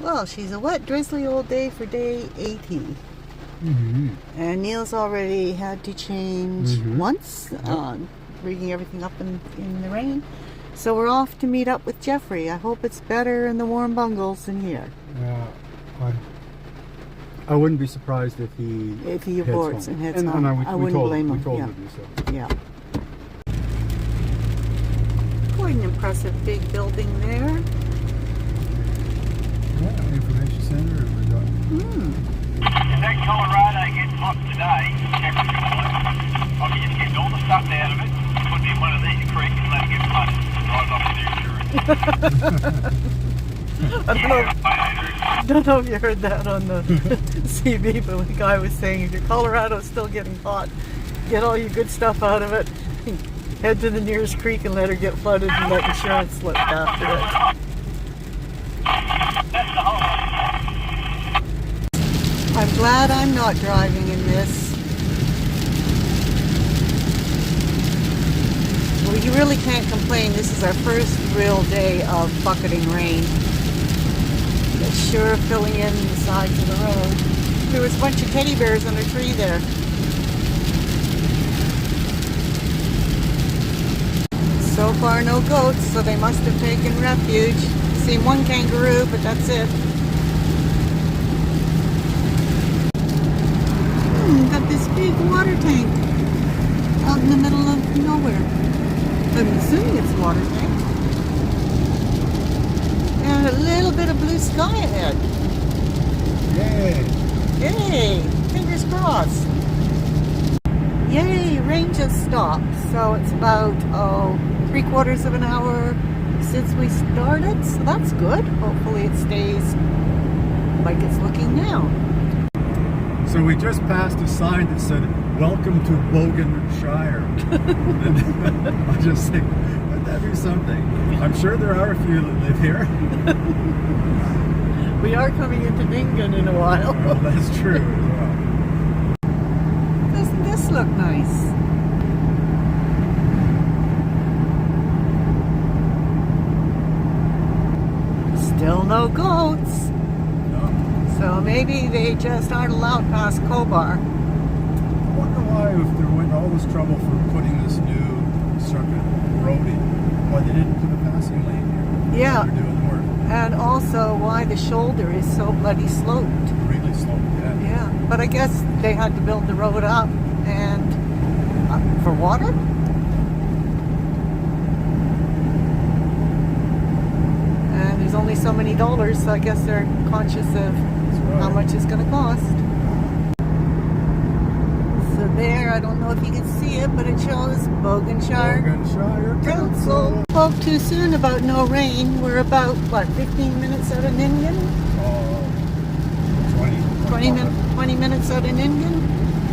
Well, she's a wet, drizzly old day for day 80. And Neil's already had to change once, rigging everything up in the rain. So we're off to meet up with Jeffrey. I hope it's better in the Warrumbungles than here. I wouldn't be surprised if he aborts and heads home. I wouldn't blame him. We told him to do so. Yeah. Quite an impressive big building there. Yeah, information center. If that Colorado gets hot today, I can just get all the stuff out of it, put it in one of these creeks and let it get flooded. Drive off to the insurance. I don't know if you heard that on the CB, but the guy was saying if your Colorado's still getting hot, get all your good stuff out of it, head to the nearest creek and let her get flooded and let insurance look after it. I'm glad I'm not driving in this. Well, you really can't complain. This is our first real day of bucketing rain. It's sure filling in the sides of the road. There was a bunch of teddy bears on a tree there. So far no goats, so they must have taken refuge. Seen one kangaroo, but that's it. Got this big water tank out in the middle of nowhere. I'm assuming it's a water tank. And a little bit of blue sky ahead. Yay! Yay! Fingers crossed. Yay! Rain just stopped. So it's about 3/4 of an hour since we started. So that's good. Hopefully it stays like it's looking now. So we just passed a sign that said, "Welcome to Boganshire." And I just think, wouldn't that be something? I'm sure there are a few that live here. We are coming into Ningen in a while. Well, that's true as well. Doesn't this look nice? Still no goats. So maybe they just aren't allowed past Cobar. I wonder why, if they went all this trouble for putting this new circuit road in, why they didn't put a passing lane here. Yeah. They're doing the work. And also why the shoulder is so bloody sloped. Really slow, yeah. Yeah, but I guess they had to build the road up and for water? And there's only so many dollars, so I guess they're conscious of how much it's going to cost. So there, I don't know if you can see it, but it shows Boganshire Council. Spoke too soon about no rain. We're about, what, 15 minutes out of Ningen? 20 minutes out of Ningen,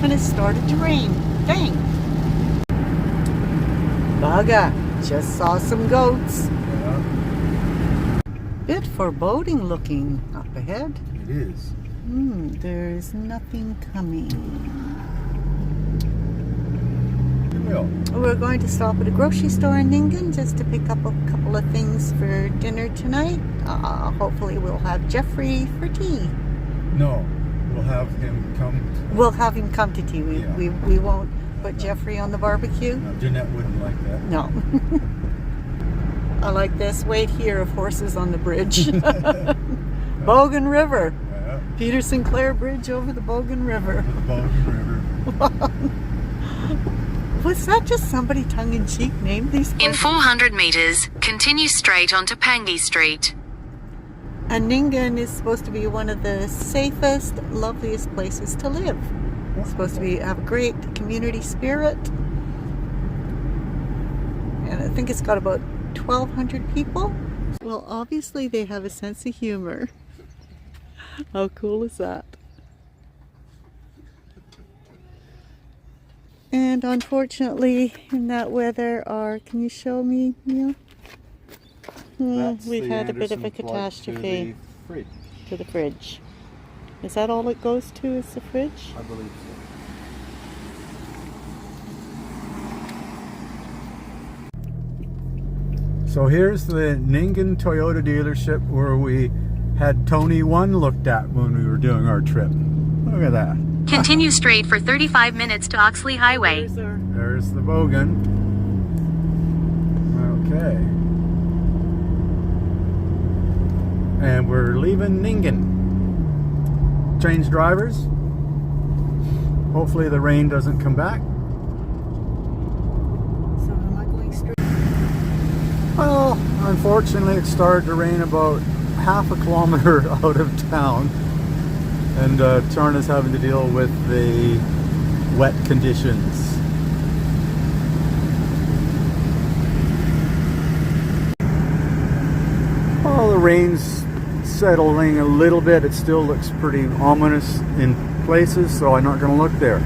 and it started to rain. Dang. Bugger. Just saw some goats. Yeah. Bit foreboding looking up ahead. It is. There's nothing coming. We're going to stop at a grocery store in Ningen just to pick up a couple of things for dinner tonight. Hopefully we'll have Jeffrey for tea. No, we'll have him come. We'll have him come to tea. We won't put Jeffrey on the barbecue. No, Jeanette wouldn't like that. No. I like this. Wait here of horses on the bridge. Bogan River. Yeah. Peter Sinclair Bridge over the Bogan River. The Bogan River. Was that just somebody tongue-in-cheek named these places? In 400 meters, continue straight onto Pangi Street. And Ningen is supposed to be one of the safest, loveliest places to live. It's supposed to have a great community spirit. And I think it's got about 1,200 people. Well, obviously they have a sense of humor. How cool is that? And unfortunately, in that weather, can you show me, Neil? We've had a bit of a catastrophe to the fridge. Is that all it goes to, is the fridge? I believe so. So here's the Ningen Toyota dealership where we had Tony 1 looked at when we were doing our trip. Look at that. Continue straight for 35 minutes to Oxley Highway. There's the Bogan. Okay. And we're leaving Ningen. Change drivers. Hopefully the rain doesn't come back. So am I going straight? Well, unfortunately it started to rain about half a kilometer out of town. And Charna's having to deal with the wet conditions. Well, the rain's settling a little bit. It still looks pretty ominous in places, so I'm not going to look there.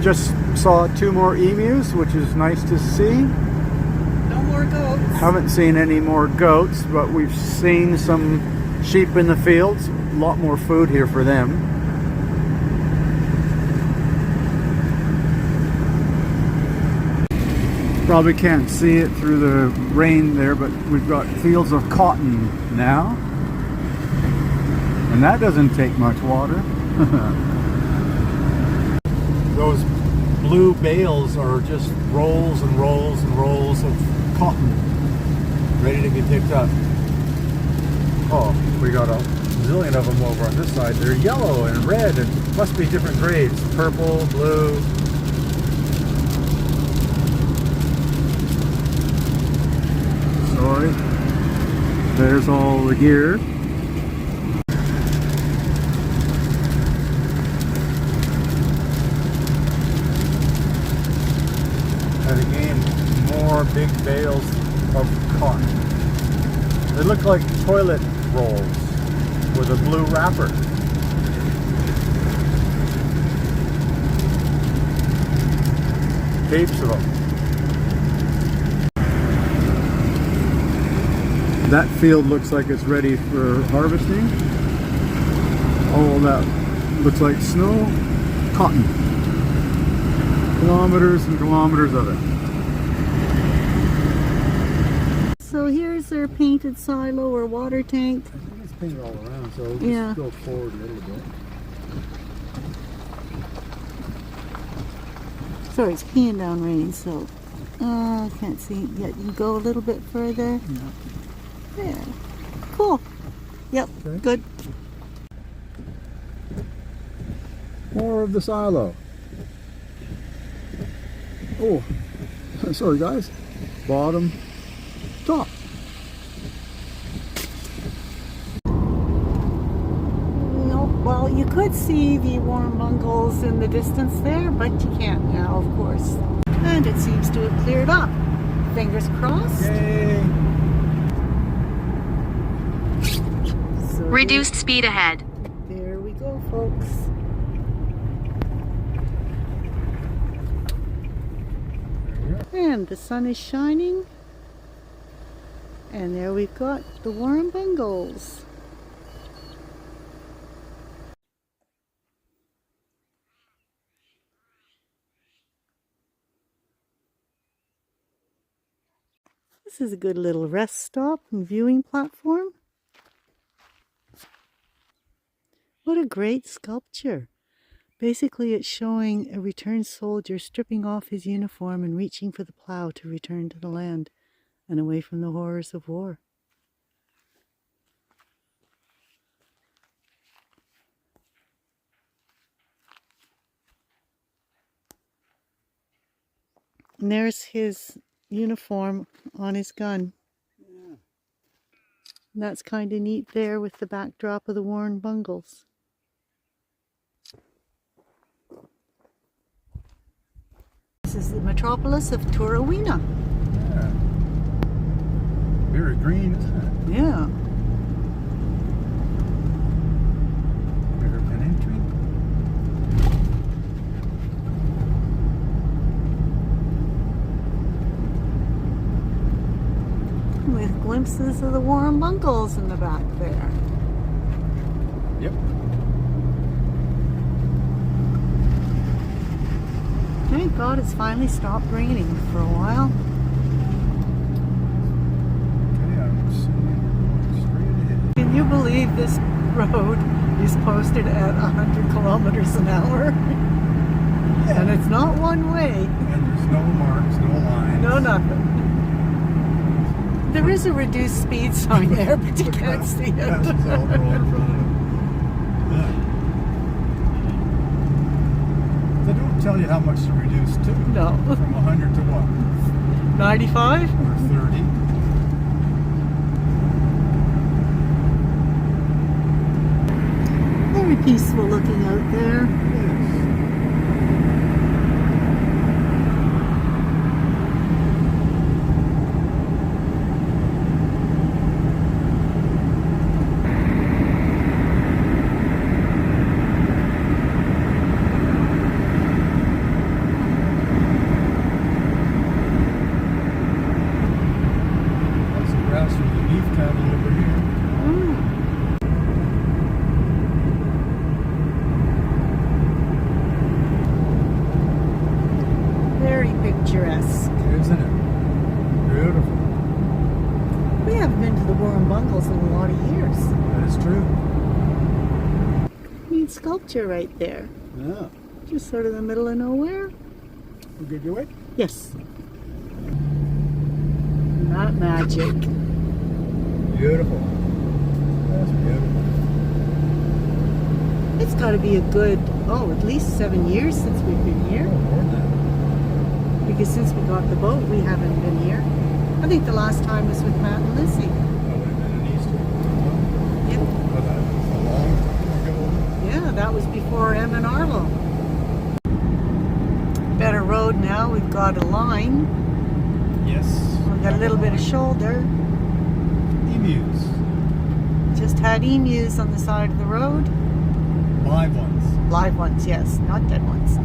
Just saw 2 more emus, which is nice to see. No more goats. Haven't seen any more goats, but we've seen some sheep in the fields. A lot more food here for them. Probably can't see it through the rain there, but we've got fields of cotton now. And that doesn't take much water. Those blue bales are just rolls and rolls and rolls of cotton ready to be picked up. Oh, we got a zillion of them over on this side. They're yellow and red and must be different grades. Purple, blue. Sorry. There's all the gear. And again, more big bales of cotton. They look like toilet rolls with a blue wrapper. Heaps of them. That field looks like it's ready for harvesting. All that looks like snow, cotton. Kilometers and kilometers of it. So here's their painted silo or water tank. I think it's painted all around, so we'll Yeah. just go forward a little bit. Sorry, it's peeing down rain, so I can't see it yet. You can go a little bit further. Yeah. There. Cool. Yep, Okay. good. More of the silo. Oh, sorry guys. Bottom, top. No, well, you could see the Warrumbungles in the distance there, but you can't now, of course. And it seems to have cleared up. Fingers crossed. Yay! So Reduced speed ahead. there we go, folks. And the sun is shining. And there we've got the Warrumbungles. This is a good little rest stop and viewing platform. What a great sculpture. Basically, it's showing a returned soldier stripping off his uniform and reaching for the plow to return to the land and away from the horrors of war. And there's his uniform on his gun. Yeah. And that's kind of neat there with the backdrop of the Warrumbungles. This is the metropolis of Turawina. Yeah. Very green, isn't it? Yeah. Never been entering. With glimpses of the Warrumbungles in the back there. Yep. Thank God it's finally stopped raining for a while. Okay, I'm assuming straight ahead. you believe this road is posted at 100 kilometers an hour? Yeah. And it's not one way. And there's no marks, no lines. No, nothing. There is a reduced speed sign there, but you can't see it. That's all roll in front of it. Yeah. They don't tell you how much to reduce to. No. From 100 to what? 95? Or 30. Very peaceful looking out there. That's the grass from the beef cattle over here. Very picturesque. Isn't it? Beautiful. We haven't been to the Warrumbungles in a lot of years. That is true. Neat sculpture right there. Yeah. Just sort of the middle of nowhere. We'll give you away. Yes. Not magic. Beautiful. That's beautiful. It's got to be a good, at least 7 years since we've been here. More than that. Because since we got the boat, we haven't been here. I think the last time was with Matt and Lizzie. That would have been an Easter. Yep. But that was a long time ago. Yeah, that was before Em and Arlo. Better road now. We've got a line. Yes. We've got a little bit of shoulder. Emus. Just had emus on the side of the road. Live ones. Live ones, yes, not dead ones.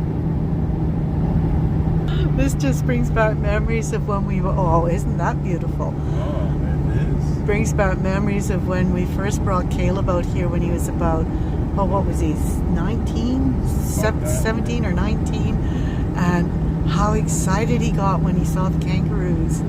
This just brings back memories of when we were, isn't that beautiful? Oh, it is. Brings back memories of when we first brought Caleb out here when he was about, what was he, 19? 17 or 19? And how excited he got when he saw the kangaroos.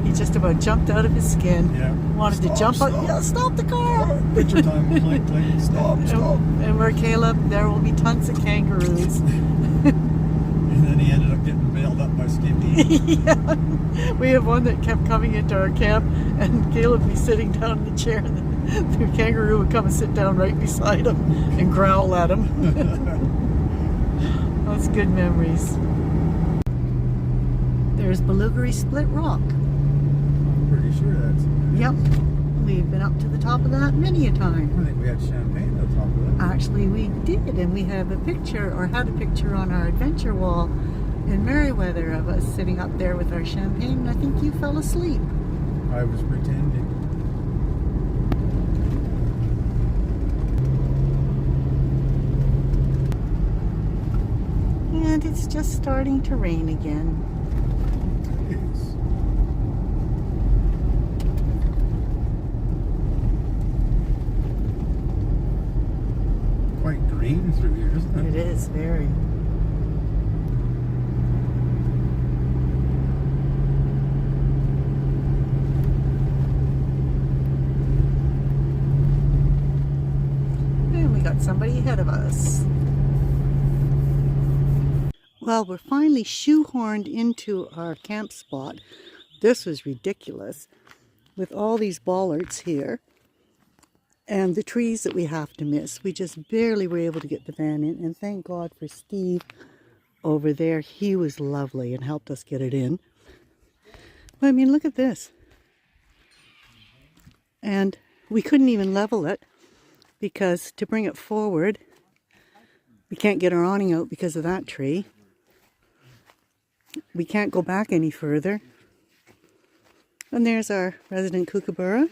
He just about jumped out of his skin. Yeah. Wanted to jump out. Yeah, stop the car! Picture time. Click, click. Stop, stop. And we're Caleb, there will be tons of kangaroos. And then he ended up getting bailed up by Skippy. Yeah. We have one that kept coming into our camp, and Caleb would be sitting down in the chair, and the kangaroo would come and sit down right beside him and growl at him. That's good memories. There's Beluga Split Rock. I'm pretty sure that's it. Yep. We've been up to the top of that many a time. I think we had champagne at the top of it. Actually, we did, and we have a picture, or had a picture on our adventure wall in Merriweather of us sitting up there with our champagne, and I think you fell asleep. I was pretending. And it's just starting to rain again. It is. Quite green through here, isn't it? It is very. And we got somebody ahead of us. Well, we're finally shoehorned into our camp spot. This was ridiculous with all these bollards here and the trees that we have to miss. We just barely were able to get the van in, and thank God for Steve over there. He was lovely and helped us get it in. But I mean, look at this. And we couldn't even level it because to bring it forward, we can't get our awning out because of that tree. We can't go back any further. And there's our resident kookaburra.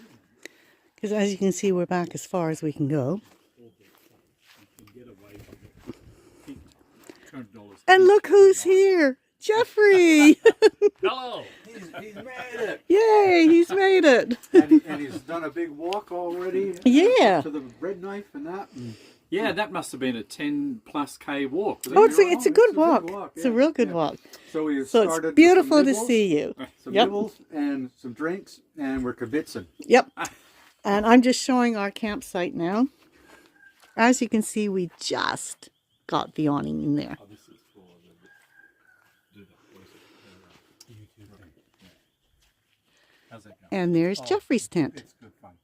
Because as you can see, we're back as far as we can go. And look who's here! Jeffrey! Hello! He's made it! Yay, he's made it! And he's done a big walk already. Yeah. To the bread knife and that. And Yeah, that must have been a 10+ K walk. Oh, it's a good walk. It's a real good walk. So we So started it's beautiful with to some nibbles, see you. Some Yep. nibbles and some drinks, and we're kibitzing. Yep. And I'm just showing our campsite now. As you can see, we just got the awning in there. And there's Jeffrey's tent. It's good fun.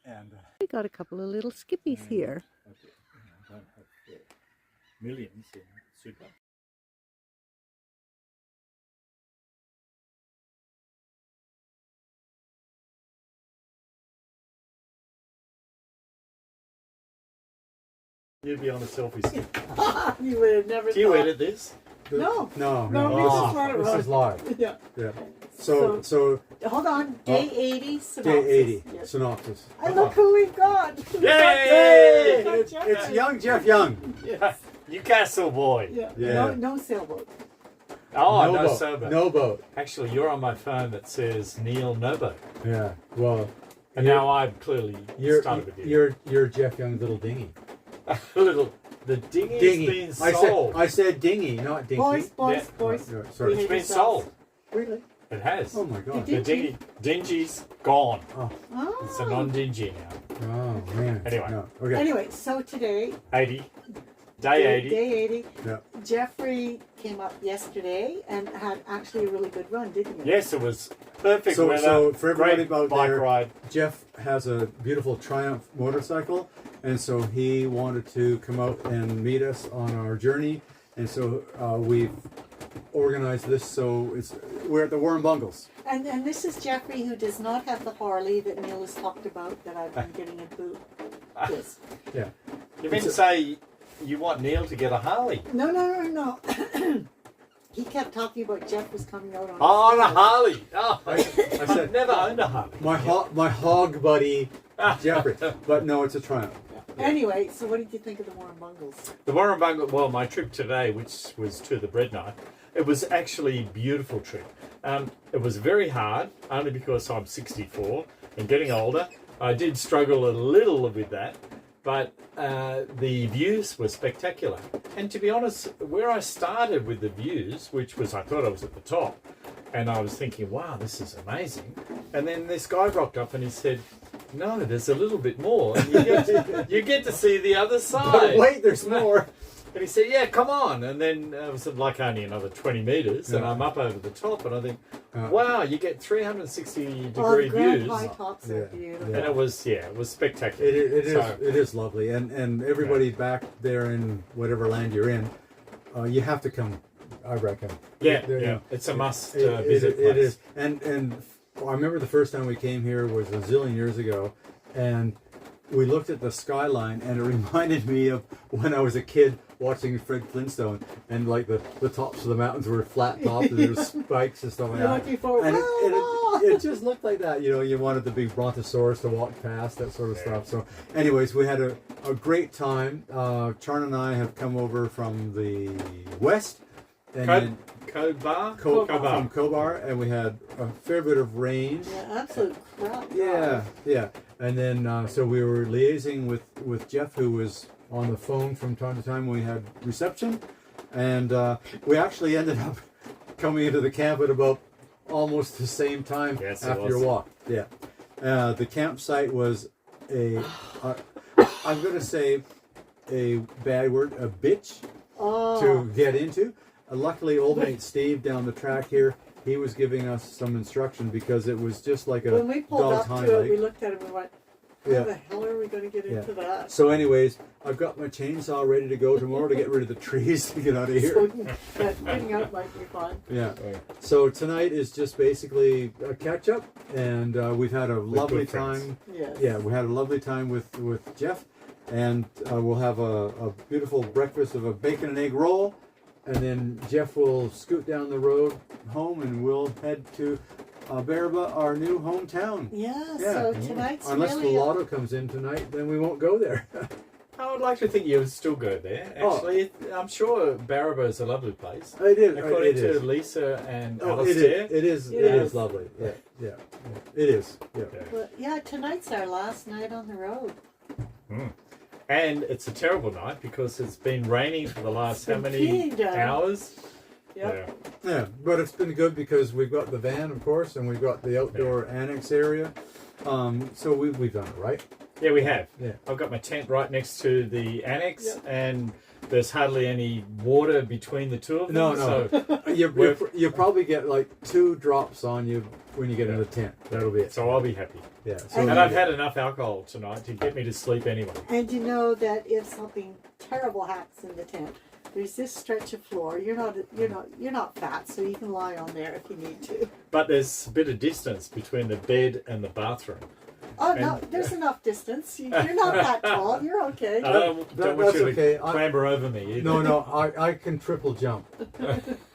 And We got a couple of little skippies here. Millions in super. You'd be on a selfie stick. You would have never Do you edit this? No. no, No, no, this Oh, is what it this was. is live. Yeah. Yeah. So Hold on. Day 80 synopsis. day 80 Yes. synopsis. And look who we've got. Yay! It's young Jeff Young. Newcastle boy. Yeah. Yeah. No sailboat. Oh, no boat. sober. No boat. Actually, you're on my phone that says Neil Nobo. Yeah. Well, And you're- now I've clearly started with you. You're Jeff Young's little dinghy. The dinghy's Dinghy. been sold. I said dinghy, not dinky. Boys. Yeah. Boys. No, sorry. It's been sold. Really? It has. Oh my god. Did- The dingy's gone. Oh. It's a non-dingy now. Oh man. Anyway. No. Okay. Anyway, so today, 80. Day 80. Day 80, Yeah. Jeffrey came up yesterday and had actually a really good run, didn't he? Yes, it was perfect So- weather. so for everybody great out bike there- ride. Jeff has a beautiful Triumph motorcycle, and so he wanted to come out and meet us on our journey, and so we've organized this. So we're at the Warrumbungles. And this is Jeffrey, who does not have the Harley that Neil has talked about that I've been getting a boot. Yes. Yeah. You mean to say you want Neil to get a Harley? No. He kept talking about Jeff was coming out on On a Harley. Oh, I said I've never owned a Harley. my hog buddy Jeffrey, but no, it's a Triumph. Anyway, so what did you think of the Warrumbungles? The Warrumbungle, well, my trip today, which was to the bread night, it was actually a beautiful trip. It was very hard, only because I'm 64 and getting older. I did struggle a little with that, but the views were spectacular. And to be honest, where I started with the views, which was, I thought I was at the top, and I was thinking, wow, this is amazing. And then this guy rocked up and he said, no, there's a little bit more. And you get to see the other side. But wait, there's more. And he said, yeah, come on. And then it was like only another 20 metres, and Yeah. I'm up over the top, and I think, Yeah. wow, you get 360 Oh, the degree grand views. high tops are Yeah. beautiful. And it was spectacular. It is lovely, and everybody back there in whatever land you're in, you have to come. I reckon. Yeah. It's a must It visit place. is, and I remember the first time we came here was a zillion years ago, and we looked at the skyline, and it reminded me of when I was a kid watching Fred Flintstone, and like the tops of the mountains were flat topped, and there were spikes and stuff like You're that. looking for, And "Whoa!" it just looked like that, you wanted the big brontosaurus to walk past, that sort of stuff. So anyways, we had a great time. Charn and I have come over from the west, and then Cobar? from Cobar, and we had a fair bit of rain. Yeah, absolute crap. Yeah. And then so we were liaising with Jeff, who was on the phone from time to time when we had reception, and we actually ended up coming into the camp at about almost the same time after your walk. Yeah. The campsite was I'm going to say a bad word, a bitch to get into. Luckily, old mate Steve down the track here, he was giving us some instruction because it was just like a When we pulled dog's up hind to it, leg. we looked at it and we went, how Yeah. the hell are we going to get into that? So anyways, I've got my chainsaw ready to go tomorrow to get rid of the trees to get out of So here. getting out might be fun. Yeah. So tonight is just basically a catch up, and we've had a lovely good friends. time. Yes. Yeah, we had a lovely time with Jeff, and we'll have a beautiful breakfast of a bacon and egg roll, and then Jeff will scoot down the road home, and we'll head to Baraba, our new hometown. Yeah, Yeah. so tonight's Unless really the lotto comes in tonight, then we won't go there. I would like to think you would still go there. Actually, I'm sure Baraba is a lovely place. It is. According it is. to Lisa and Oh, Alistair. it is Yes. lovely. Yeah. It is. Yeah. But yeah, tonight's our last night on the road. And it's a terrible night because it's been raining for the last how been many peeing down. hours? Yep. Yeah, but it's been good because we've got the van, of course, and we've got the outdoor annex area, So we've done it, right? Yeah, we have. Yeah. I've got my tent right next to the annex, and there's hardly any water between the two of them. No. So, You probably get like 2 drops on you when you get in the tent. That'll be it. so I'll be happy. Yeah. So And And I've had enough alcohol tonight to get me to sleep anyway. And you know that if something terrible happens in the tent, there's this stretch of floor. You're not fat, so you can lie on there if you need to. But there's a bit of distance between the bed and the bathroom. Oh no, there's enough distance. You're not that tall. You're okay. I don't want that's you okay. to clamber over me either. no, I can triple jump.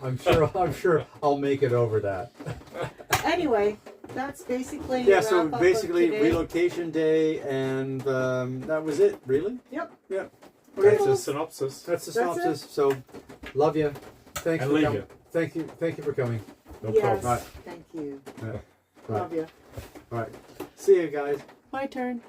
I'm sure I'll make it over that. Anyway, that's basically Yeah. a So wrap up basically, of today. relocation day, and that was it. Really? Yep. Yeah. That's a synopsis. That's the That's synopsis. So, love you. Thanks And for leave coming. you. Thank you for coming. No Yes. problem. Right. Thank you. Yeah. Love you. All right. See you guys. My turn.